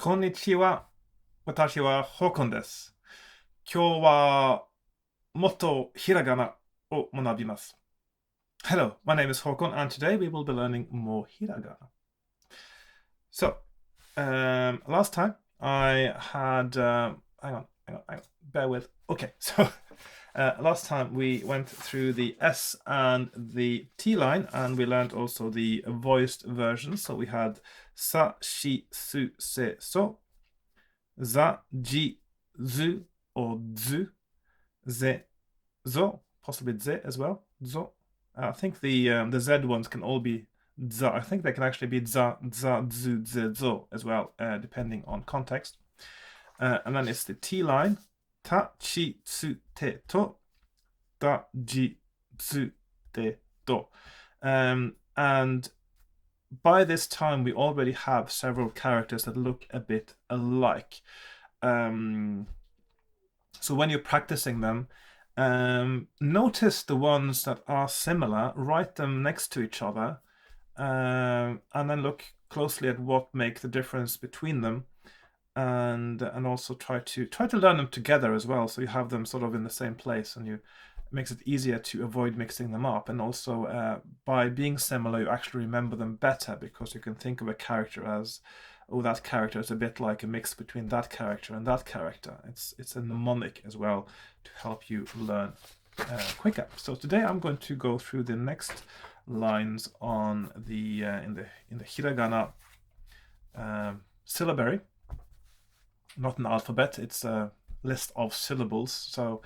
こんにちは。私はHakonです。今日はもっとひらがなを学びます。Hello, my name is Hakon, and today we will be learning more hiragana. So, last time I had, hang on, bear with. Okay, so last time we went through the S and the T line, and we learned also the voiced version. So we had sa, shi, su, se, so, za, ji, zu, or zu, ze, zo, possibly ze as well. Zo. I think the Z ones can all be za. I think they can actually be za, za, zu, ze, zo as well, depending on context. And then it's the T line. Ta, chi, tsu, te, to. Da, ji, tsu, te, do. And by this time, we already have several characters that look a bit alike. So when you're practicing them, notice the ones that are similar, write them next to each other, and then look closely at what make the difference between them, and also try to learn them together as well, so you have them sort of in the same place, and it makes it easier to avoid mixing them up. And also, by being similar, you actually remember them better because you can think of a character as, oh, that character is a bit like a mix between that character and that character. It's a mnemonic as well to help you learn quicker. So today I'm going to go through the next lines on the in the hiragana syllabary. Not an alphabet, it's a list of syllables. So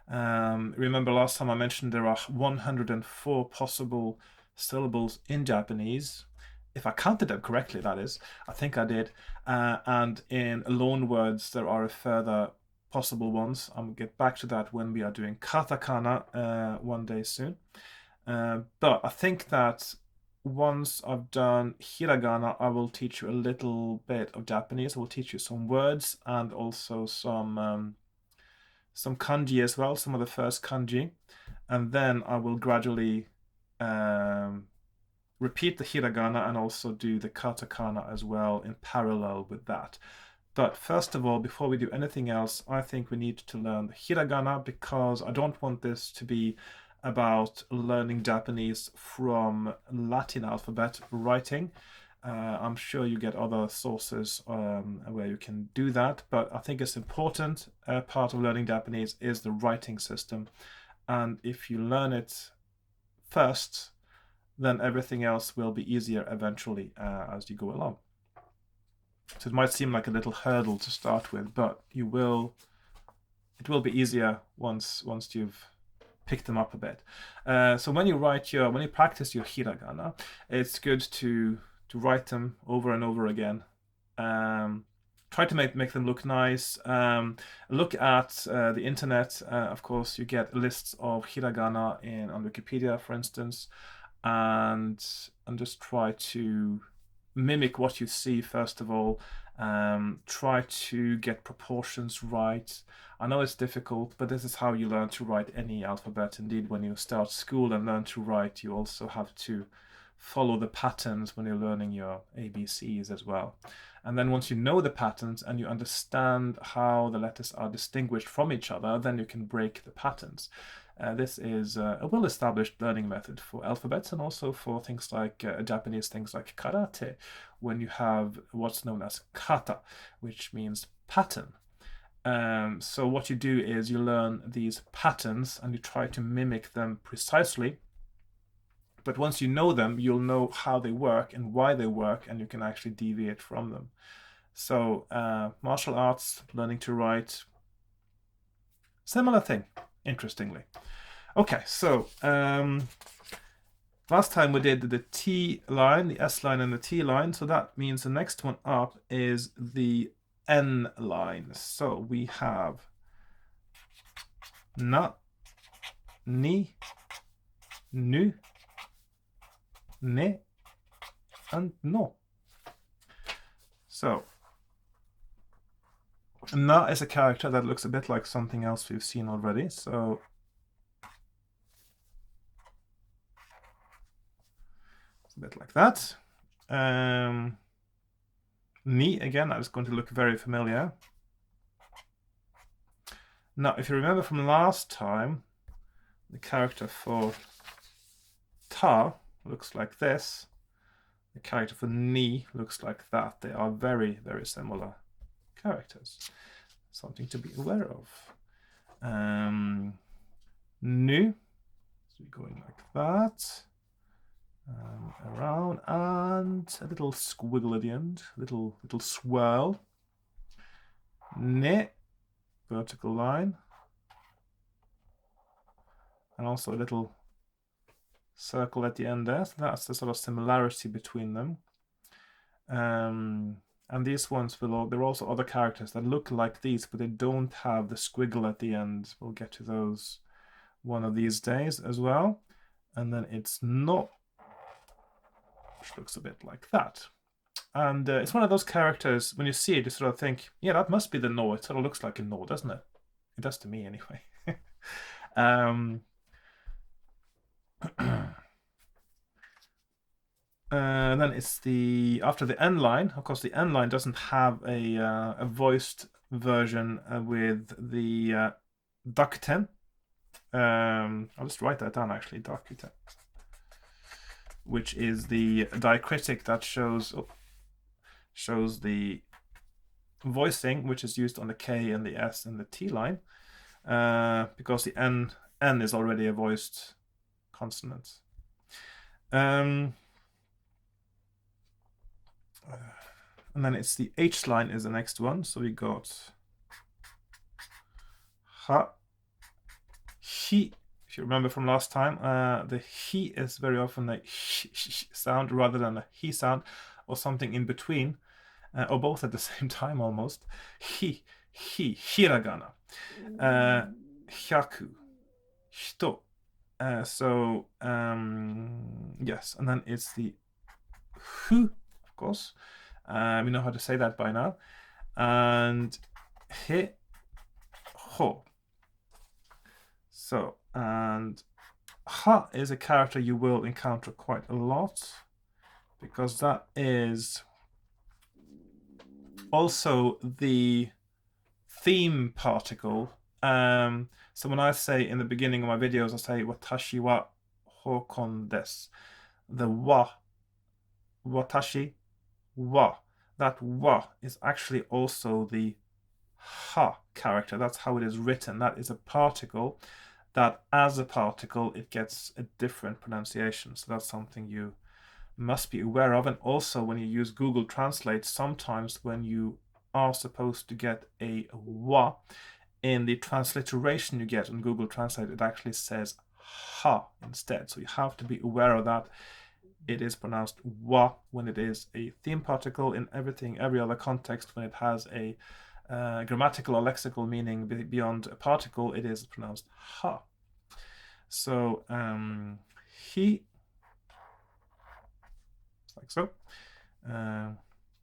remember last time I mentioned there are 104 possible syllables in Japanese. If I counted them correctly, that is. I think I did. And in loan words, there are a further possible ones. I'll get back to that when we are doing katakana one day soon. But I think that once I've done hiragana, I will teach you a little bit of Japanese. I will teach you some words and also some kanji as well, some of the first kanji. And then I will gradually repeat the hiragana and also do the katakana as well in parallel with that. But first of all, before we do anything else, I think we need to learn the hiragana because I don't want this to be about learning Japanese from Latin alphabet writing. I'm sure you get other sources where you can do that, but I think it's important. Part of learning Japanese is the writing system. And if you learn it first, then everything else will be easier eventually as you go along. So it might seem like a little hurdle to start with, but it will be easier once you've picked them up a bit. So when you practice your hiragana, it's good to write them over and over again. Try to make them look nice. Look at the internet. Of course, you get lists of hiragana on Wikipedia, for instance, and just try to mimic what you see first of all. Try to get proportions right. I know it's difficult, but this is how you learn to write any alphabet. Indeed, when you start school and learn to write, you also have to follow the patterns when you're learning your ABCs as well. And then once you know the patterns and you understand how the letters are distinguished from each other, then you can break the patterns. This is a well-established learning method for alphabets and also for things like Japanese things like karate, when you have what's known as kata, which means pattern. So what you do is you learn these patterns and you try to mimic them precisely. But once you know them, you'll know how they work and why they work, and you can actually deviate from them. So martial arts, learning to write, similar thing, interestingly. Okay, so last time we did the T line, the S line and the T line, so that means the next one up is the N line. So we have na, ni, nu, ne, and no. So na is a character that looks a bit like something else we've seen already. So it's a bit like that. Ni, again, that is going to look very familiar. Now, if you remember from last time, the character for ta looks like this. The character for ni looks like that. They are very, very similar characters. Something to be aware of. Nu, so going like that. Around, and a little squiggle at the end, little swirl. Ne, vertical line, and also a little circle at the end there. So that's the sort of similarity between them. And these ones will, there are also other characters that look like these, but they don't have the squiggle at the end. We'll get to those one of these days as well. And then it's no, which looks a bit like that. And it's one of those characters, when you see it, you sort of think, yeah, that must be the no. It sort of looks like a no, doesn't it? It does to me anyway. And then it's after the N line. Of course, the N line doesn't have a voiced version with the dakten. I'll just write that down actually, dakten, which is the diacritic that shows the voicing, which is used on the K and the S and the T line, because the N is already a voiced consonant. And then it's the H line is the next one. So we got ha, he. If you remember from last time, the he is very often a sh sound rather than a he sound, or something in between, or both at the same time almost. He, hiragana, hyaku, hito. So yes, and then it's the hu, of course. We know how to say that by now. And he, ho. So, and ha is a character you will encounter quite a lot, because that is also the theme particle. So when I say in the beginning of my videos, I say watashi wa Hakon desu. The wa, watashi, wa. That wa is actually also the ha character. That's how it is written. That is a particle that, as a particle, it gets a different pronunciation. So that's something you must be aware of. And also, when you use Google Translate, sometimes when you are supposed to get a wa in the transliteration you get on Google Translate, it actually says ha instead. So you have to be aware of that. It is pronounced wa when it is a theme particle. In every other context, when it has a grammatical or lexical meaning beyond a particle, it is pronounced ha. So he, like so.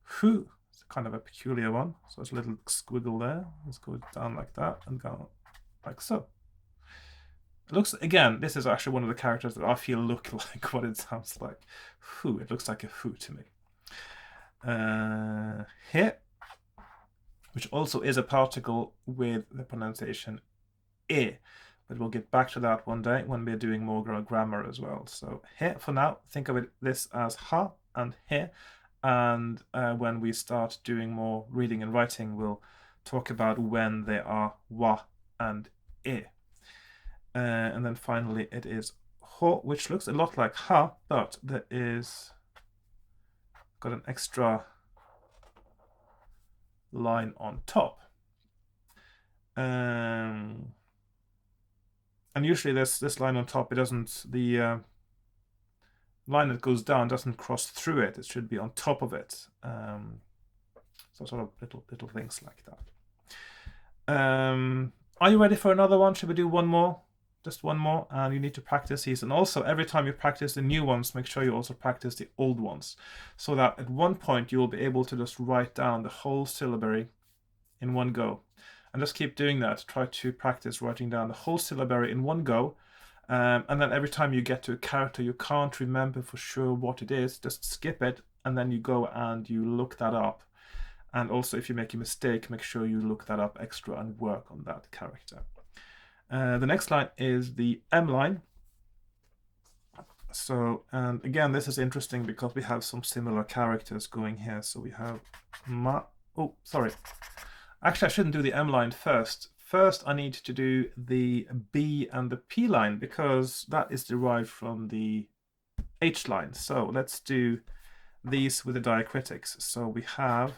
Who is kind of a peculiar one. So it's a little squiggle there. Let's go down like that and go like so. It looks, again, this is actually one of the characters that I feel look like what it sounds like. Who, it looks like a who to me. He, which also is a particle with the pronunciation e, but we'll get back to that one day when we're doing more grammar as well. So he, for now, think of this as ha and he, and when we start doing more reading and writing, we'll talk about when they are wa and e. And then finally it is ho, which looks a lot like ha, but there is got an extra line on top. And usually this line on top, it doesn't, the line that goes down doesn't cross through it. It should be on top of it. So sort of little things like that. Are you ready for another one? Should we do one more? Just one more, and you need to practice these. And also, every time you practice the new ones, make sure you also practice the old ones, so that at one point you will be able to just write down the whole syllabary in one go. And just keep doing that. Try to practice writing down the whole syllabary in one go. And then every time you get to a character you can't remember for sure what it is, just skip it, and then you go and you look that up. And also, if you make a mistake, make sure you look that up extra and work on that character. The next line is the M line. So, and again, this is interesting because we have some similar characters going here. So we have oh, sorry. Actually, I shouldn't do the M line first. First, I need to do the B and the P line because that is derived from the H line. So let's do these with the diacritics. So we have,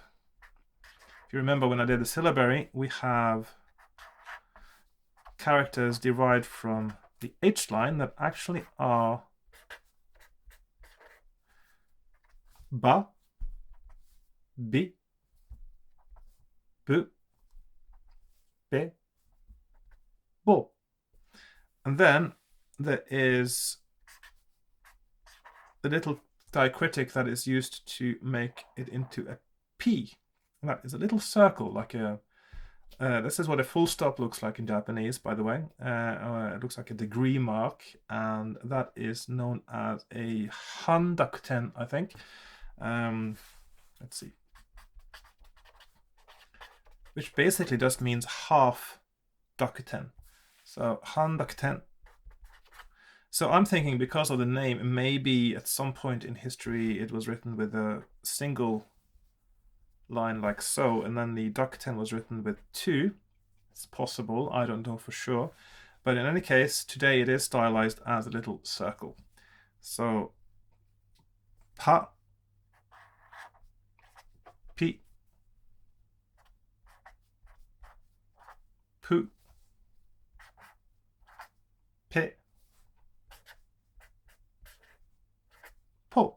if you remember when I did the syllabary, we have characters derived from the H line that actually are ba, bi, bu, be, bo. And then there is the little diacritic that is used to make it into a P. And that is a little circle, like a this is what a full stop looks like in Japanese, by the way. It looks like a degree mark, and that is known as a handakuten, I think. Let's see. Which basically just means half dakuten. So handakuten. So I'm thinking because of the name, maybe at some point in history it was written with a single line like so, and then the dakuten was written with two. It's possible, I don't know for sure. But in any case, today it is stylized as a little circle. So, pa, pi, pu, pe, po.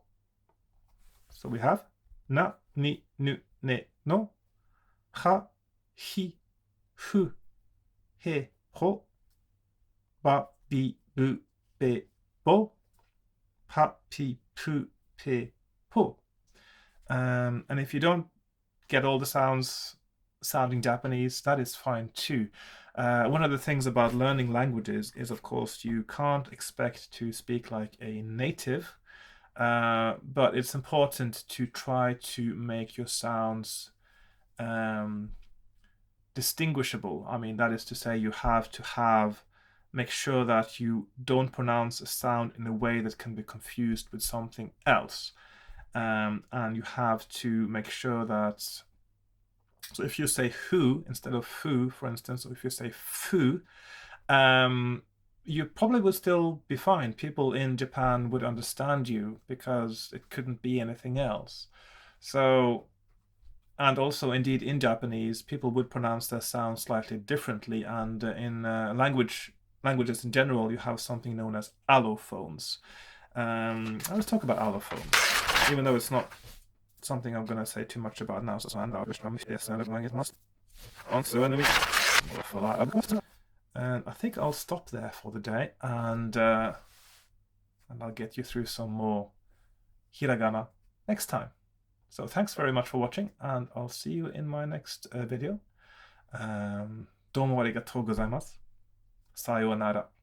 So we have na, ni, nu, ne, no, ha, hi, hu, he, ho, ba, bi, bu, be, bo, pa, pi, pu, pe, po. And if you don't get all the sounds sounding Japanese, that is fine too. One of the things about learning languages is, of course, you can't expect to speak like a native, but it's important to try to make your sounds distinguishable. I mean, that is to say, you have to make sure that you don't pronounce a sound in a way that can be confused with something else. And you have to make sure that, so if you say who instead of foo, for instance, or if you say foo, you probably would still be fine. People in Japan would understand you because it couldn't be anything else. So, and also indeed in Japanese, people would pronounce their sounds slightly differently. And in languages in general, you have something known as allophones. Let's talk about allophones, even though it's not something I'm going to say too much about now. And I think I'll stop there for the day, and I'll get you through some more hiragana next time. So thanks very much for watching, and I'll see you in my next video. どうもありがとうございます。さようなら。